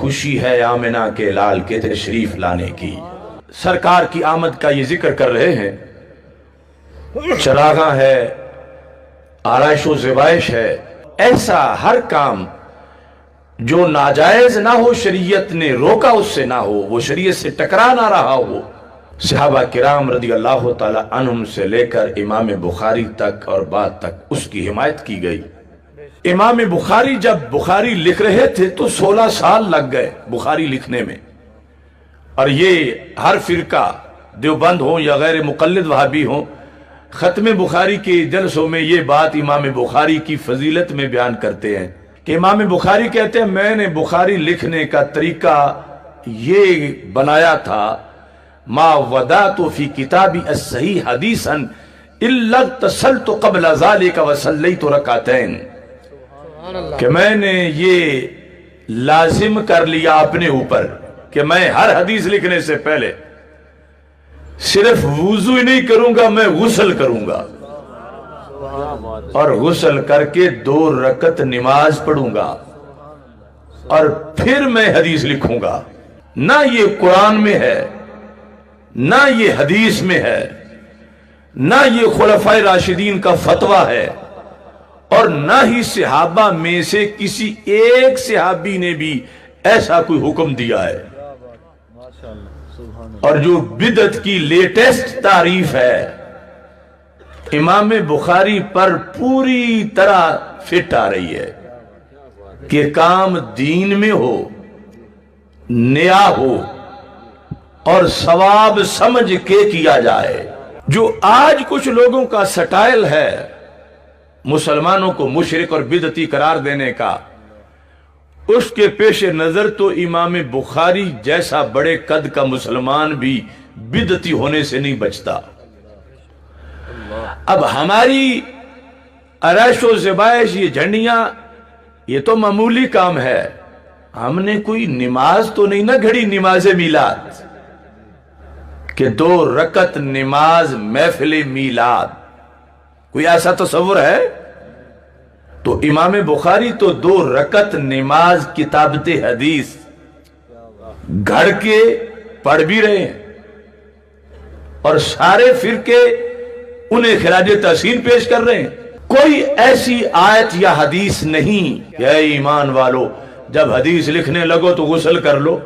خوشی ہے آمنہ کے لال کے تشریف لانے کی۔ سرکار کی آمد کا یہ ذکر کر رہے ہیں، چراغاں ہے، آرائش و زیبائش ہے، ایسا ہر کام جو ناجائز نہ ہو، شریعت نے روکا اس سے نہ ہو، وہ شریعت سے ٹکرا نہ رہا ہو۔ صحابہ کرام رضی اللہ تعالی عنہم سے لے کر امام بخاری تک اور بعد تک اس کی حمایت کی گئی۔ امام بخاری جب بخاری لکھ رہے تھے تو 16 سال لگ گئے بخاری لکھنے میں، اور یہ ہر فرقہ دیوبند ہوں یا غیر مقلد وہابی ہوں، ختم بخاری کے جلسوں میں یہ بات امام بخاری کی فضیلت میں بیان کرتے ہیں کہ امام بخاری کہتے ہیں میں نے بخاری لکھنے کا طریقہ یہ بنایا تھا، ما ودعت فی کتابی الصحیح حدیثا الا اغتسلت قبل ذلك وصلیت رکعتین، کہ میں نے یہ لازم کر لیا اپنے اوپر کہ میں ہر حدیث لکھنے سے پہلے صرف وضو ہی نہیں کروں گا، میں غسل کروں گا، اور غسل کر کے 2 رکعت نماز پڑھوں گا، اور پھر میں حدیث لکھوں گا۔ نہ یہ قرآن میں ہے، نہ یہ حدیث میں ہے، نہ یہ خلفائے راشدین کا فتویٰ ہے، اور نہ ہی صحابہ میں سے کسی ایک صحابی نے بھی ایسا کوئی حکم دیا ہے۔ اور جو بدعت کی لیٹسٹ تعریف ہے، امام بخاری پر پوری طرح فٹ آ رہی ہے کہ کام دین میں ہو، نیا ہو، اور ثواب سمجھ کے کیا جائے۔ جو آج کچھ لوگوں کا سٹائل ہے مسلمانوں کو مشرک اور بدعتی قرار دینے کا، اس کے پیش نظر تو امام بخاری جیسا بڑے قد کا مسلمان بھی بدعتی ہونے سے نہیں بچتا۔ اب ہماری آرائش و زیبائش، یہ جھنڈیاں، یہ تو معمولی کام ہے، ہم نے کوئی نماز تو نہیں نہ گھڑی، نماز میلاد کہ 2 رکعت نماز محفل میلاد، کوئی ایسا تصور ہے؟ تو امام بخاری تو 2 رکعت نماز کتابت حدیث گھڑ کے پڑھ بھی رہے ہیں، اور سارے فرقے انہیں خراج تحسین پیش کر رہے ہیں۔ کوئی ایسی آیت یا حدیث نہیں کہ اے ایمان والو جب حدیث لکھنے لگو تو غسل کر لو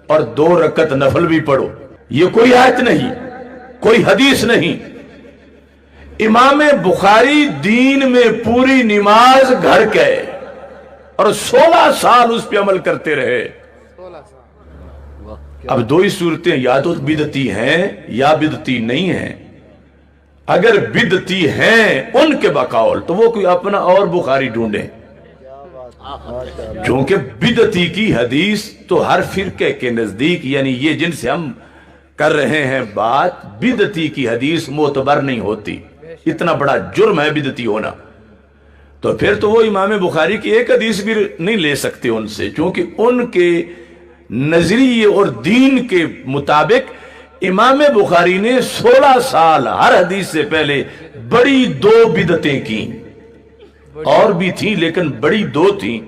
اور 2 رکعت نفل بھی پڑھو، یہ کوئی آیت نہیں، کوئی حدیث نہیں۔ امام بخاری دین میں پوری نماز گھڑ گئے اور 16 سال اس پہ عمل کرتے رہے۔ اب 2 ہی صورتیں، یا تو بدعتی ہیں یا بدعتی نہیں ہیں۔ اگر بدعتی ہیں ان کے بقول تو وہ کوئی اپنا اور بخاری ڈھونڈیں، چونکہ بدعتی کی حدیث تو ہر فرقے کے نزدیک، یعنی یہ جن سے ہم کر رہے ہیں بات، بدعتی کی حدیث معتبر نہیں ہوتی۔ اتنا بڑا جرم ہے بدعتی ہونا، تو پھر تو وہ امام بخاری کی ایک حدیث بھی نہیں لے سکتے ان سے، چونکہ ان کے نظریے اور دین کے مطابق امام بخاری نے 16 سال ہر حدیث سے پہلے بڑی 2 بدعتیں کی، اور بھی تھیں لیکن بڑی 2 تھیں،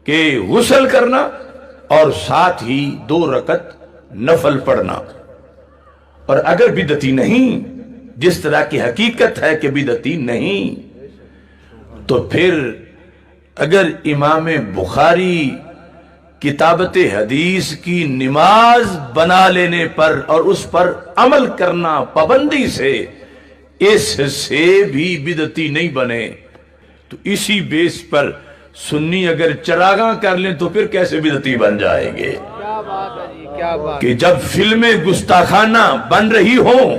کہ غسل کرنا اور ساتھ ہی 2 رکعت نفل پڑھنا۔ اور اگر بدعتی نہیں، جس طرح کی حقیقت ہے کہ بدعتی نہیں، تو پھر اگر امام بخاری کتابت حدیث کی نماز بنا لینے پر اور اس پر عمل کرنا پابندی سے اس سے بھی بدعتی نہیں بنے، تو اسی بیس پر سنی اگر چراغاں کر لیں تو پھر کیسے بدعتی بن جائیں گے؟ کہ جب فلمیں گستاخانہ بن رہی ہوں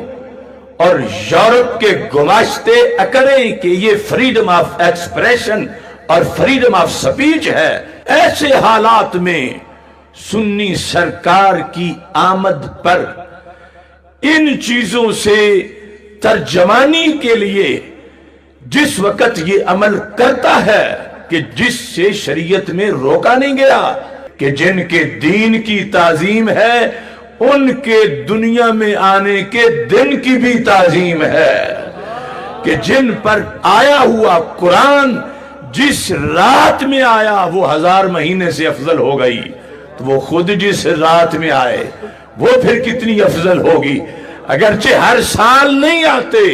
اور یورپ کے گماشتے اکڑیں کہ یہ فریڈم آف ایکسپریشن اور فریڈم آف سپیچ ہے، ایسے حالات میں سنی سرکار کی آمد پر ان چیزوں سے ترجمانی کے لیے جس وقت یہ عمل کرتا ہے کہ جس سے شریعت میں روکا نہیں گیا، کہ جن کے دین کی تعظیم ہے ان کے دنیا میں آنے کے دن کی بھی تعظیم ہے، کہ جن پر آیا ہوا قرآن جس رات میں آیا وہ 1000 مہینے سے افضل ہو گئی، تو وہ خود جس رات میں آئے وہ پھر کتنی افضل ہوگی. اگرچہ ہر سال نہیں آتے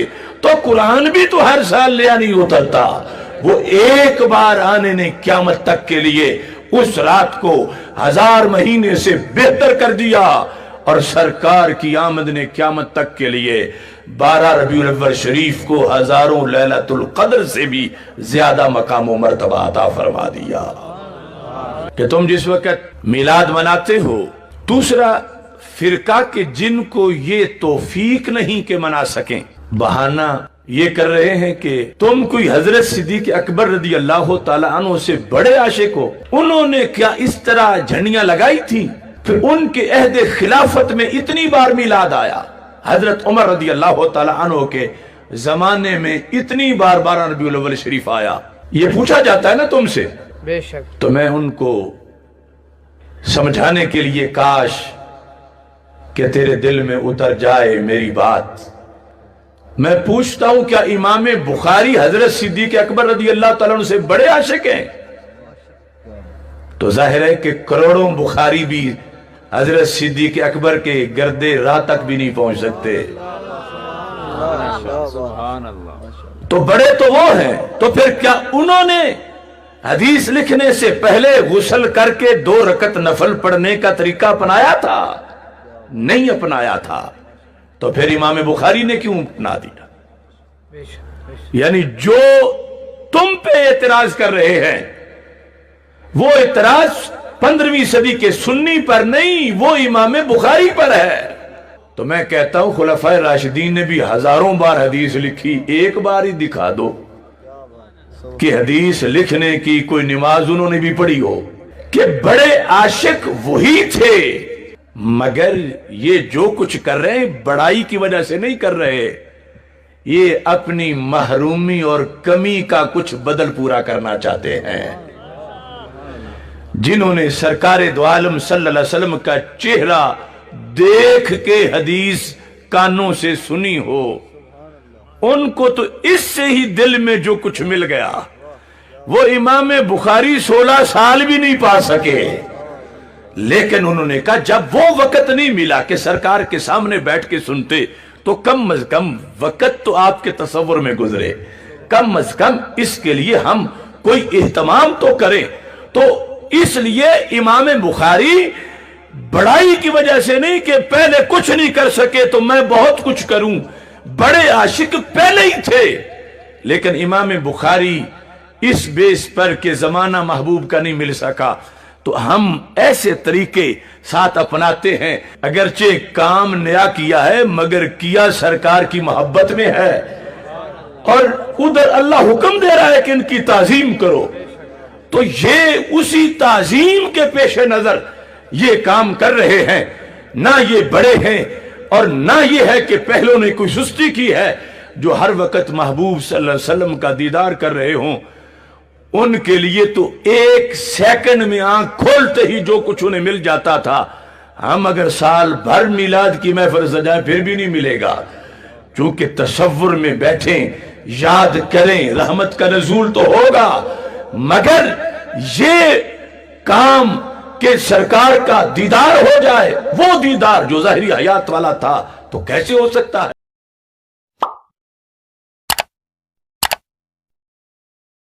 تو قرآن بھی تو ہر سال لیا نہیں اترتا. وہ ایک بار آنے نے قیامت تک کے لیے اس رات کو 1000 مہینے سے بہتر کر دیا. اور سرکار کی آمد نے قیامت تک کے لیے 12 ربیع الاول شریف کو ہزاروں لیلۃ القدر سے بھی زیادہ مقام و مرتبہ عطا فرما دیا. کہ تم جس وقت میلاد مناتے ہو، دوسرا فرقہ کہ جن کو یہ توفیق نہیں کہ منا سکیں، بہانہ یہ کر رہے ہیں کہ تم کوئی حضرت صدیق اکبر رضی اللہ تعالیٰ عنہ سے بڑے عاشق ہو. انہوں نے کیا اس طرح جھنڈیاں لگائی تھی؟ پھر ان کے عہد خلافت میں اتنی بار میلاد آیا. حضرت عمر رضی اللہ تعالیٰ عنہ کے زمانے میں اتنی بار 12 ربیع الاول شریف آیا. یہ پوچھا جاتا ہے نا تم سے، بے شک. تو میں ان کو سمجھانے کے لیے کاش کہ تیرے دل میں اتر جائے میری بات. میں پوچھتا ہوں کیا امام بخاری حضرت صدیق اکبر رضی اللہ تعالیٰ عنہ سے بڑے عاشق ہیں؟ تو ظاہر ہے کہ کروڑوں بخاری بھی حضرت صدیق اکبر کے گردے راہ تک بھی نہیں پہنچ سکتے. تو بڑے تو وہ ہیں. تو پھر کیا انہوں نے حدیث لکھنے سے پہلے غسل کر کے 2 رکعت نفل پڑھنے کا طریقہ اپنایا تھا؟ نہیں اپنایا تھا. تو پھر امام بخاری نے کیوں اپنا دیا؟ یعنی جو تم پہ اعتراض کر رہے ہیں وہ اعتراض 15ویں صدی کے سنی پر نہیں، وہ امام بخاری پر ہے. تو میں کہتا ہوں خلفائے راشدین نے بھی ہزاروں بار حدیث لکھی، ایک بار ہی دکھا دو کہ حدیث لکھنے کی کوئی نماز انہوں نے بھی پڑھی ہو. کہ بڑے عاشق وہی تھے، مگر یہ جو کچھ کر رہے ہیں بڑائی کی وجہ سے نہیں کر رہے، یہ اپنی محرومی اور کمی کا کچھ بدل پورا کرنا چاہتے ہیں. جنہوں نے سرکار دو عالم صلی اللہ علیہ وسلم کا چہرہ دیکھ کے حدیث کانوں سے سنی ہو، ان کو تو اس سے ہی دل میں جو کچھ مل گیا. وہ امام بخاری 16 سال بھی نہیں پا سکے، لیکن انہوں نے کہا جب وہ وقت نہیں ملا کہ سرکار کے سامنے بیٹھ کے سنتے تو کم از کم وقت تو آپ کے تصور میں گزرے، کم از کم اس کے لیے ہم کوئی اہتمام تو کریں. تو اس لیے امام بخاری بڑائی کی وجہ سے نہیں کہ پہلے کچھ نہیں کر سکے تو میں بہت کچھ کروں، بڑے عاشق پہلے ہی تھے. لیکن امام بخاری اس بیس پر کہ زمانہ محبوب کا نہیں مل سکا تو ہم ایسے طریقے ساتھ اپناتے ہیں. اگرچہ کام نیا کیا ہے مگر کیا سرکار کی محبت میں ہے، اور ادھر اللہ حکم دے رہا ہے کہ ان کی تعظیم کرو. تو یہ اسی تعظیم کے پیش نظر یہ کام کر رہے ہیں. نہ یہ بڑے ہیں اور نہ یہ ہے کہ پہلوں نے کوئی سستی کی ہے. جو ہر وقت محبوب صلی اللہ علیہ وسلم کا دیدار کر رہے ہوں ان کے لیے تو 1 سیکنڈ میں آنکھ کھولتے ہی جو کچھ انہیں مل جاتا تھا. ہم اگر سال بھر میلاد کی محفل سجائیں پھر بھی نہیں ملے گا. چونکہ تصور میں بیٹھیں، یاد کریں، رحمت کا نزول تو ہوگا، مگر یہ کام کہ سرکار کا دیدار ہو جائے، وہ دیدار جو ظاہری حیات والا تھا تو کیسے ہو سکتا ہے؟